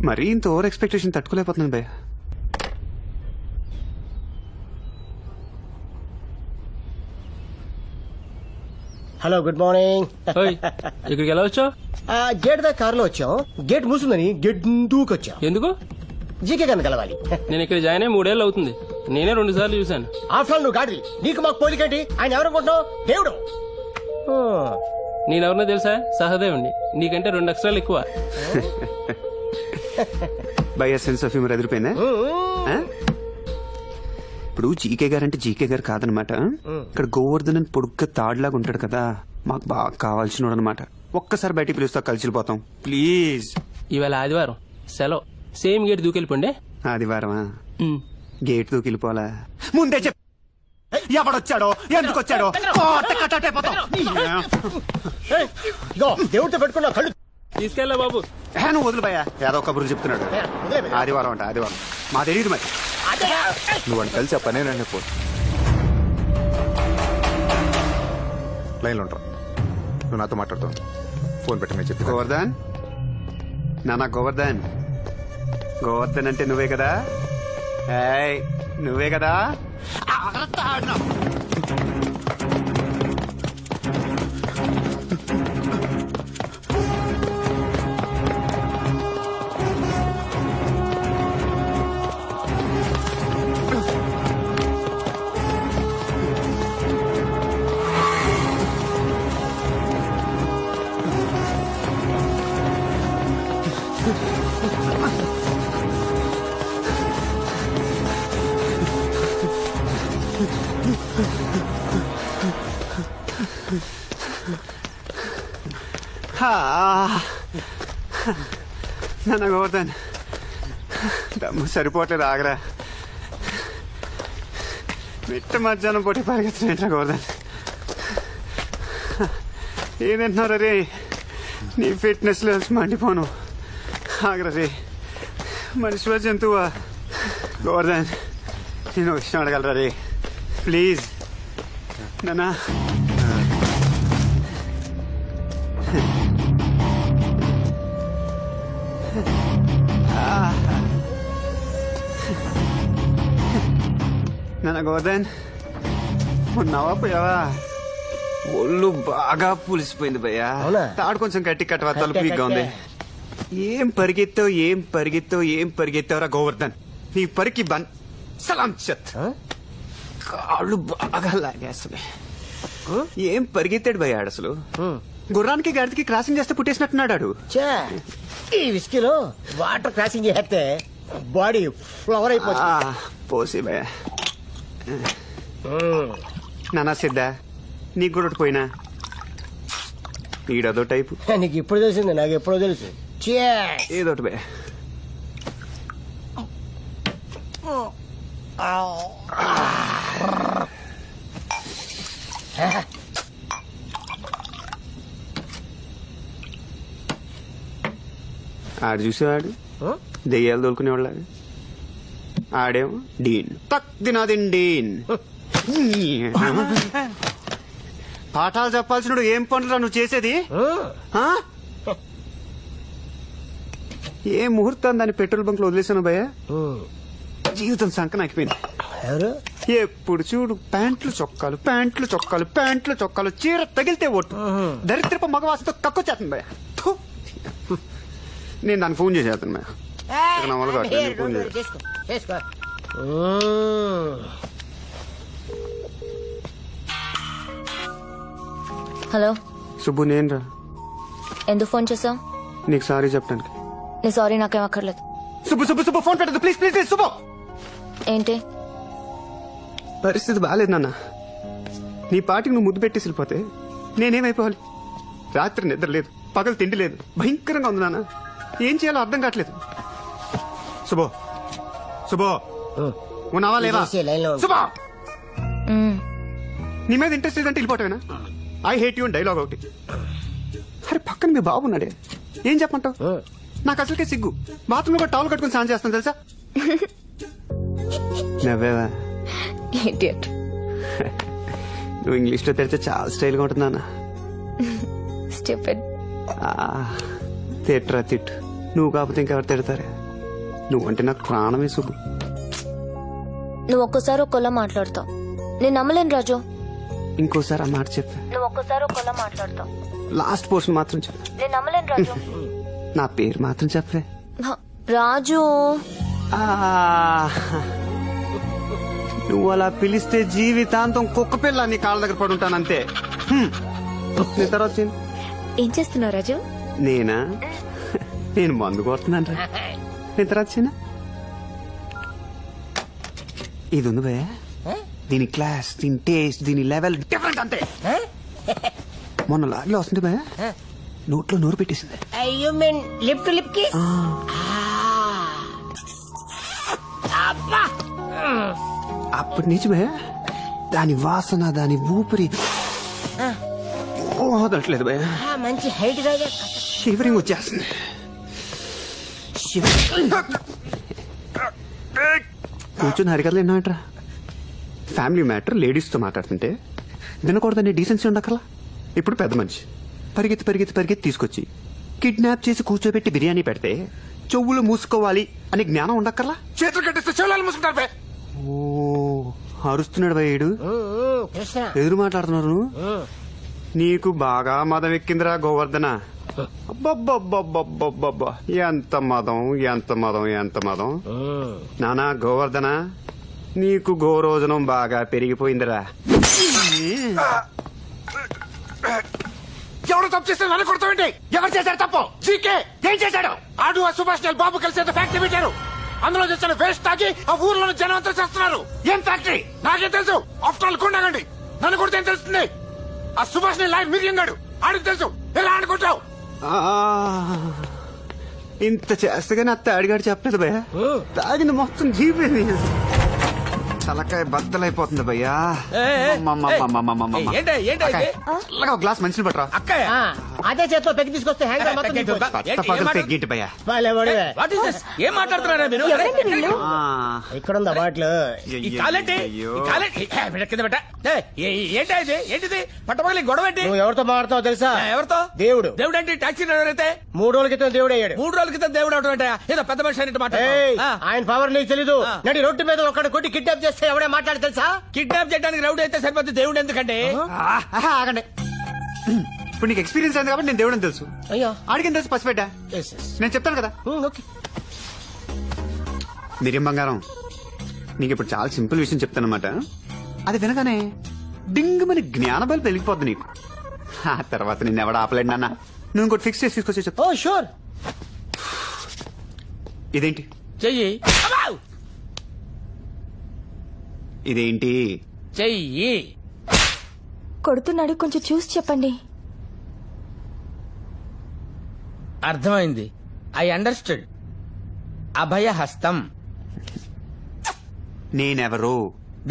మరీ ఇంత over expectation తట్టుకోలేకపోతున్నాను భయ్య. Hello, good morning. ఇక్కడికి ఎలా వచ్చావు? గేట్ దాకా కారులో వచ్చాం. గేట్ మూసిందని గేట్ దూకొచ్చాం. ఎందుకు? జీకే కన్నా కలవాలి. నేను ఇక్కడ జాయిన్ అయ్యి 3 ఏళ్ళు అవుతుంది. నేనే 2 సార్లు చూశాను. ఆఫ్టర్ ఆల్ నువ్వు గాడి, నీకు మాకు పోలికేంటి? ఆయన ఎవరనుకుంటున్నావు? దేవుడు. నేనెవరినో తెలుసా? సహదేవుణ్ణి. నీకంటే 2 అక్షరాలు ఎక్కువ. భయ్య సెన్స్ ఆఫ్ హ్యూమర్ ఎదిరిపోయిందా? ఇప్పుడు జీకే గారు అంటే జీకే గారు కాదనమాట. ఇక్కడ గోవర్ధన్ అని పొడుగ్గా తాడులాగా ఉంటాడు కదా, మాకు బాగా కావాల్సిన అనమాట. ఒక్కసారి బయటికి పిలుస్తా, కలిసిపోతాం ప్లీజ్. ఇవాళ ఆదివారం సెలవు. సేమ్ గేట్ దూకెళ్ళిపోండి. ఆదివారమా? గేట్ దూకెళ్ళిపోవాలా? ముందే చెప్ప. ఎవడొచ్చాడో ఎందుకు వచ్చాడో దేవుడితో పెట్టుకున్నా కళ్ళు తీసుకెళ్ళా బాబు. నువ్వు వదిలి భయ్యా, ఏదో కబుర్లు చెప్తున్నాడు. ఆదివారం అంట, ఆదివారం మా తెలియదు మరి. నువ్వు అని కలిసి పనే రండి. ఫోన్ లైన్లో ఉంటావు, నువ్వు నాతో మాట్లాడుతావు. ఫోన్ పెట్టమని చెప్పి. గోవర్ధన్ నానా, గోవర్ధన్. గోవర్ధన్ అంటే నువ్వే కదా? నువ్వే కదా? నాన్న గోవర్ధన్, దమ్ము సరిపోవట్లేదు, ఆగరా. మిట్ట మధ్యాహ్నం పోటీ పరిగెత్తున్నా గోవర్ధన్. ఏం తింటున్నారా రే? నీ ఫిట్నెస్ లెవెల్స్ మండిపోను. ఆగరా రే, మనిషివా జంతువా? గోవర్ధన్, నేను విషయం అడగలరా రే ప్లీజ్ నానా. నాన్న గోవర్ధన్, ఉన్నావా పోయావా? ఒళ్ళు బాగా పులిసిపోయింది భయ్యా. తాడు కొంచెం గట్టి కట్టవా, తలుపు వీక్గా ఉంది. ఏం పరిగెత్తావురా గోవర్ధన్? నీ పరికి బన్ సలాం చత్. కాళ్ళు బాగా లాగేస్తున్నాయి. ఏం పరిగెత్తాడు భయ్యాడు అసలు. గుర్రానికి గడికి క్రాసింగ్ చేస్తే పుట్టేసినట్టున్నాడు. ఈ విస్కీలో వాటర్ క్రాసింగ్ చేస్తే బాడీ ఫ్లవర్ అయిపోతుంది. పోసి భయ్యా. నానా సిద్ధా, నీకు కూడా పోయినా ఈడదో టైపు. నీకు ఇప్పుడు తెలిసింది, నాకు ఎప్పుడో తెలుసు. ఏదోటి భయ్యా. ఆడు చూసేవాడు దెయ్యాలు తోలుకునేవాళ్ళగా. ఆడేమో డీన్ తక్ దినాదిన్ డీన్. పాఠాలు చెప్పాల్సిన ఏం పనులు నువ్వు చేసేది? ఏ ముహూర్తం దాన్ని పెట్రోల్ బంక్ లో వదిలేసాను భయ్యా. జీవితం సంకనాకిపోయింది. ఎప్పుడు చూడు ప్యాంట్లు చొక్కాలు, చీర తగిలితే ఒట్టు. దరిద్రపు మగవాసతో కక్కొచ్చేస్తుంది భయ్యా. నేను దానికి ఫోన్ చేసేస్తాను భయ్యా. హలో సుబ్బు, నేను రా. ఎందుకు ఫోన్ చేసావు? నీకు సారీ చెప్పడానికి. నీ సారీ నాకేం అక్కర్లేదు. సుబ్బు ఫోన్ పెట్టదు ప్లీజ్ ప్లీజ్ ప్లీజ్. సుబ్బు, ఏంటి పరిస్థితి బాగాలేదు నాన్న. నీ పాటికి నువ్వు ముద్దు పెట్టేసి వెళ్ళిపోతే నేనేమైపోవాలి? రాత్రి నిద్ర లేదు, పగలు తిండి లేదు, భయంకరంగా ఉంది నాన్న. ఏం చేయాలో అర్థం కావట్లేదు. శుభో ఉన్నావా లేవా? శుభో, నీ మీద ఇంట్రెస్ట్ లేదంటే వెళ్ళిపోతావేనా? ఐ హేట్ యూ అని డైలాగ్ ఒకటి. అరే పక్కన మీ బాబు ఉన్నాడే, ఏం చెప్పంటావు? నాకు అసలుకే సిగ్గు. బాత్రూమ్ లో టవల్ కట్టుకుని స్నానం చేస్తాను తెలుసా? నవ్వేవా? నువ్వు ఇంగ్లీష్ లో తెలిస్తే చాలా స్టైల్ గా ఉంటుంది నాన్న. తిట్రా తిట్టు. నువ్వు కాకపోతే ఇంకెవరు తిడతారే? నువ్వంటే నాకు ప్రాణమే సుబ్బు. నువ్వు ఒక్కసారి ఒక్కలా మాట్లాడతావు, నేను నమ్మలేను రాజు. ఇంకోసారి ఆ మాట చెప్పా. నువ్వు ఒక్కసారి ఒక్కలా మాట్లాడతావు, లాస్ట్ పోర్షన్ మాత్రం చెప్పా. నేను నమ్మలేను రాజు. నా పేరు మాత్రం చెప్పే. రాజు నువ్వు అలా పిలిస్తే జీవితాంతం కుక్క పిల్ల నీ కాళ్ళ దగ్గర పడుంటానంతే. నీ తర్వాత ఏం చేస్తున్నావు రాజు? నేనా? నేను మందు కొడుతున్నాను రా. నేను తర్వాత ఇది ఉంది భయ, దీని క్లాస్, దీని టేస్ట్, దీని లెవెల్ డిఫరెంట్ అంతే. మొన్న లారీలో వస్తుంది భయ, నోట్లో నోరు పెట్టేసింది. లిప్ టు లిప్ కి అప్పటి నుంచి భయ దాని వాసన, దాని ఊపిరి వదలట్లేదు భయ. మంచి హైట్ షివరింగ్ వచ్చేస్తుంది. కూర్చొని హరికథలు ఎన్నోట్రా. ఫ్యామిలీ మ్యాటర్ లేడీస్ తో మాట్లాడుతుంటే వినకూడదనే డీసెన్సీ ఉండకలా. ఇప్పుడు పెద్ద మనిషి పరిగెత్తి పరిగెత్తి పరిగెత్తి తీసుకొచ్చి కిడ్నాప్ చేసి కూర్చోబెట్టి బిర్యానీ పెడితే చెవులు మూసుకోవాలి అనే జ్ఞానం ఉండక్కర్లా. చేతులు కట్టిస్తే చెవులు మూసుకుంటారు. ఓ అరుస్తున్నాడు భయ్యుడు. ఎదురు మాట్లాడుతున్నారు. నీకు బాగా మదం ఎక్కిందిరా గోవర్ధన. అబ్బబ్బబ్బబ్బబ్బబ్బబ్బా, ఎంత మదం, ఎంత మదం, ఎంత మదం. నానా గోవర్ధన, నీకు గోరోజనం బాగా పెరిగిపోయిందిరా. ఎవరు తప్పు చేస్తే నన్ను కొడతామండి? ఎవరు చేశారు తప్పు? జీకే ఏం చేశాడు? ఆడు ఆ సుభాష్ బాబు కలిసి ఫ్యాక్టరీ పెట్టారు. అందులో చేసిన వేస్ట్ తాగి ఆ ఊర్లో జనం అంతా చేస్తున్నారు. ఏం ఫ్యాక్టరీ నాకే తెలుసు. ఆఫ్టర్ ఆల్ కొండగండి, నన్ను కొడితే ఏం తెలుస్తుంది? ఆ సుభాష్ లైన్ మిరియంగాడు, ఆడికి తెలుసు. ఎలా ఆడుకుంటావు? ఇంత చేస్తగానే అత్త అడిగాడు చెప్పలేదు భయ్యా. తాగింది మొత్తం జీపోయింది. తలకాయ బద్దలైపోతుంది భయ్యా. చల్లగా గ్లాస్ మంచిని పట్టరా. అదే చేతిలో పెగ్గి తీసుకొస్తే పెగ్గింటి భయ్యా. ఏం మాట్లాడుతున్నారా మీరు? ఇక్కడ ఉందా బాట్లు? ఏంటిది పట్టపగలి గొడవ ఏంటి? నువ్వు ఎవరితో మాట్లాడుతావు తెలుసా? ఎవరితో? దేవుడు. దేవుడు అంటే టాక్సీ డ్రైవర్ అయితే 3 రోజుల క్రితం దేవుడు అయ్యాడు. 3 రోజుల క్రితం దేవుడు అవడం అంటే ఏదో పెద్ద మనిషి అని మాట. ఆయన పవర్ నీకు తెలీదు. నడి రోడ్డు మీద ఒకటి కొట్టి కిడ్నాప్ చేస్తే ఎవడే మాట్లాడి తెలుసా? కిడ్నాప్ చేయడానికి రౌడీ అయితే సరిపోతుంది, దేవుడు ఎందుకంటే? ఆగండి. ఇప్పుడు నీకు ఎక్స్పీరియన్స్ అయింది కాబట్టి నేను దేవుడు అని తెలుసు. అయ్యో ఆడికి తెలుసు పసిపెట్టా. నేను చెప్తాను కదా. మిరియం బంగారం, నీకు ఇప్పుడు చాలా సింపుల్ విషయం చెప్తానమాట. అది వినగానే డింగమని జ్ఞానబలి పెరిగిపోద్ది నీకు. ఆ తర్వాత నిన్ను ఎవడ ఆపలేండి నాన్న. నువ్వు ఇంకోటి ఫిక్స్ చేసి తీసుకొచ్చి చెప్తా. షూర్. ఇదేంటి? చెయ్యి. ఇదేంటి? చెయ్యి. కొడుతున్నాడు, కొంచెం చూసి చెప్పండి. అర్థమైంది. I understood. అభయ హస్తం. నేనెవరు?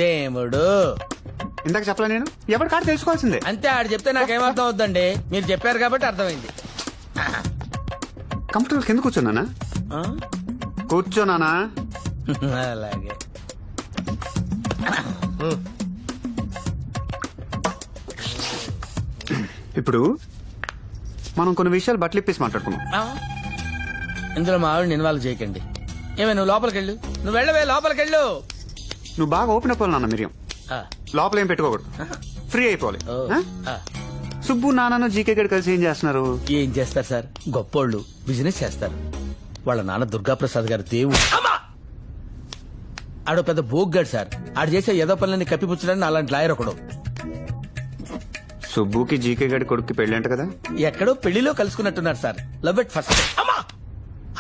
దేవుడు. ఇందాక చెప్పలే నేను? ఎవరి కాడ తెలుసుకోవాల్సిందే. అంతే, ఆడు చెప్తే నాకేమర్థం అవుతుందండి. మీరు చెప్పారు కాబట్టి అర్థమైంది. కంఫర్టబుల్ కింద కూర్చోనానా? కూర్చోనానా? అలాగే. ఇప్పుడు మనం కొన్ని విషయాలు బట్టలు ఇప్పేసి మాట్లాడుకున్నాం. ఇందులో మా ఆవిడని ఇన్వాల్వ్ చేయకండి. ఏమే నువ్వు లోపలికెళ్ళు. నువ్వు వెళ్ళవే, లోపలికెళ్ళు. నువ్వు బాగా ఓపెన్ అయిపోవాలి నాన్న మిరియం. లోపల ఏం పెట్టుకోకూడదు, ఫ్రీ అయిపోవాలి. సుబ్బు నాన్న జీకే గడి కలిసి ఏం చేస్తున్నారు? ఏం చేస్తారు సార్, గొప్పోళ్ళు బిజినెస్ చేస్తారు. వాళ్ళ నాన్న దుర్గాప్రసాద్ గారు దేవుడు. ఆడు పెద్ద బోగ్గాడు సార్. ఆడు చేసే ఏదో పనులన్నీ కప్పిపుచ్చడానికి అలాంటి లాయర్ ఒకడు. సుబ్బుకి జీకే గడి కొడుక్కి పెళ్ళంట కదా? ఎక్కడో పెళ్లిలో కలుసుకున్నట్టున్నారు సార్. Love at first.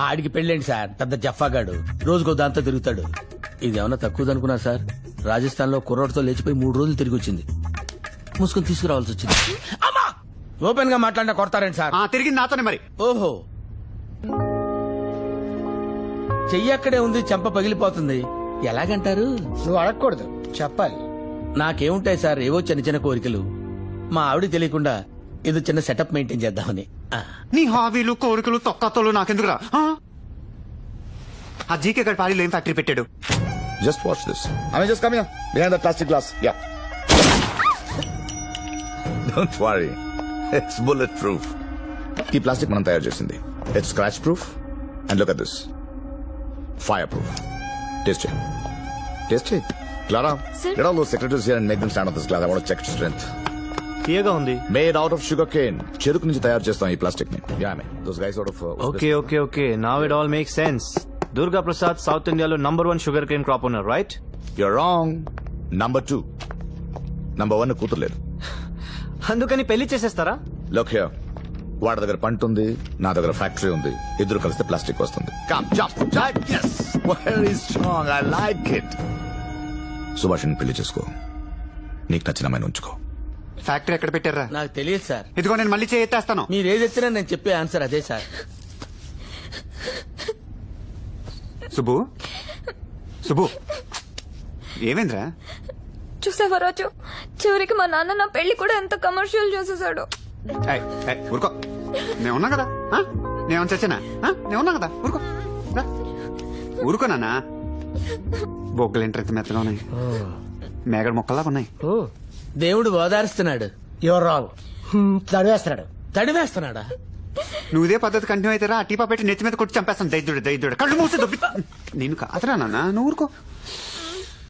ఆడికి పెళ్ళండి సార్, పెద్ద జఫాగాడు. రోజుకో దాంతో తిరుగుతాడు. ఇదేమన్నా తక్కువదనుకున్నారు సార్. రాజస్థాన్ లో కుర్రోడ్తో లేచిపోయి 3 రోజులు తిరిగి వచ్చింది. మూసుకొని తీసుకురావాల్సి వచ్చింది. ఓపెన్ గా మాట్లాడినా కొడతారండి సార్. తిరిగి నాతోనే మరి. ఓహో, చెయ్యి అక్కడే ఉంది, చెంప పగిలిపోతుంది. ఎలాగంటారు? నువ్వు అడగకూడదు, చెప్పాలి. నాకేముంటాయి సార్, ఏవో చిన్న చిన్న కోరికలు. మా ఆవిడ తెలియకుండా ఏదో చిన్న సెటప్ మెయింటైన్ చేద్దామని. నీ హాబీలు కోరికలు తొక్కతోలు నాకెందుకురా? ఆ జీకే గడి పాడీలో ఏం ఫ్యాక్టరీ పెట్టాడు? Just watch this. I mean, just come here. Behind that plastic glass. Yeah. Don't worry. It's bulletproof. ఈ ప్లాస్టిక్ మనం తయారు చేసింది. It's scratch proof And look at this. Fireproof. Taste it. Taste it. Clara, Sir? get all those secretaries here and make them stand on this glass. I want to check its strength. తీయగా ఉంది. Made out of sugar cane. చెరుకు నుంచి తయారు చేస్తాం ఈ plastic ని. Yeah, man. Those guys out of... okay now it all make sense. Durga Prasad south ఇండియాలో #1 sugar cane crop owner, right? You're wrong. Number 2. Number 1 కూతురు లేదు. అందుకని పెళ్లి చేసేస్తారా? Look here. వాడి దగ్గర పంట ఉంది, నా దగ్గర ఫ్యాక్టరీ ఉంది. ఇద్దరు కలిస్తే ప్లాస్టిక్ వస్తుంది. Come, jump. Yes. Very strong. I like it. Subhashini పెళ్లి చేసుకో. నీకు నచ్చిన అమ్మాయిని ఉంచుకో. ఫ్యాక్టరీ ఎక్కడ పెట్టారా? నాకు తెలియదు సార్. ఇదిగో నేను మళ్ళీ చేస్తాను. మీరు ఏది ఎత్తినా నేను చెప్పే ఆన్సర్ అదే సార్. సుబ్బు ఏమైందిరా? చూసావా రాజు, చివరికి మా నాన్న నా పెళ్లి కూడా ఎంత కమర్షియల్ చేసేసాడు. ఊరుకో, నేను ఉన్నా కదా. నేను చచ్చానా? నేను ఉన్నా కదా. ఊరుకో నాన్న. బొగ్గలు ఏంటి ఎంత మెత్తగా ఉన్నాయి, మేగడ మొక్కల్లాగా ఉన్నాయి. దేవుడు ఓదారుస్తున్నాడు. Your wrong. చదివేస్తున్నాడు. తడివేస్తున్నాడా? నువ్వు ఇదే పద్ధతి కంటిన్యూ అయితే రా, టీపా పెట్టి నెత్తి మీద కొట్టి చంపేస్తాను. దైద్యుడు కళ్ళు మూసి దొబ్బి. నేను కాదురా నాన్న, నువ్వు ఊరుకో.